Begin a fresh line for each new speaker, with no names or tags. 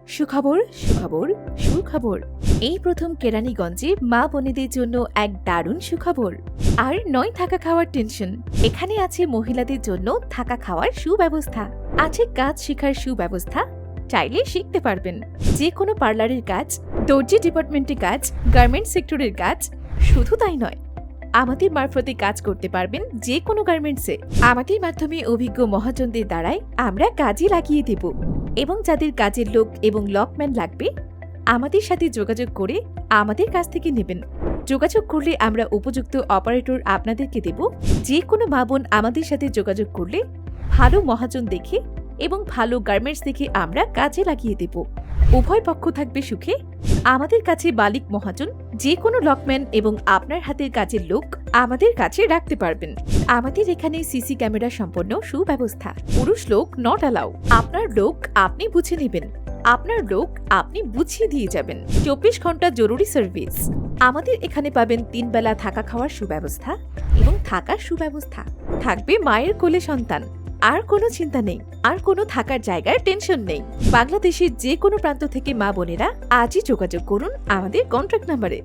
সুখবর সুখবর সুখবর। এই প্রথম কেরানীগঞ্জে মা বোনেদের জন্য এক দারুণ সুখবর। আর নয় থাকা খাওয়ার টেনশন। এখানে আছে মহিলাদের জন্য থাকা খাওয়ার সুব্যবস্থা, আছে কাজ শেখার সুব্যবস্থা। চাইলে শিখতে পারবেন যে কোনো পার্লারের কাজ, দর্জি ডিপার্টমেন্টের কাজ, গার্মেন্টস সেক্টরের কাজ। শুধু তাই নয়, আমাদের মারফতে কাজ করতে পারবেন যে কোনো গার্মেন্টসে। আমাদের মাধ্যমে অভিজ্ঞ মহাজনদের দ্বারাই আমরা কাজে লাগিয়ে দেব। এবং যাদের কাজের লোক এবং লকম্যান লাগবে, আমাদের সাথে যোগাযোগ করে আমাদের কাছ থেকে নেবেন। যোগাযোগ করলে আমরা উপযুক্ত অপারেটর আপনাদেরকে দেব। যে কোনো মা বোন আমাদের সাথে যোগাযোগ করলে ভালো মহাজন দেখে এবং ভালো গার্মেন্টস দেখে আমরা কাজে লাগিয়ে দেব। উভয় পক্ষ থাকবে সুখে। আমাদের কাছে মালিক মহাজন যে কোনো লকম্যান এবং আপনার হাতের কাজের লোক আমাদের কাছে রাখতে পারবেন। আমাদের এখানে সিসি ক্যামেরা সম্পন্ন সুব্যবস্থা। পুরুষ লোক নট অ্যালাউ। আপনার লোক আপনি বুঝে নেবেন, আপনার লোক আপনি বুঝিয়ে দিয়ে যাবেন। 24 ঘন্টা জরুরি সার্ভিস। আমাদের এখানে পাবেন 3 বেলা থাকা খাওয়ার সুব্যবস্থা এবং থাকার সুব্যবস্থা। থাকবে মায়ের কোলে সন্তান। আর কোনো চিন্তা নেই, আর কোনো থাকার জায়গার টেনশন নেই। বাংলাদেশের যে কোনো প্রান্ত থেকে মা বোনেরা আজই যোগাযোগ করুন আমাদের কন্ট্যাক্ট নাম্বারে।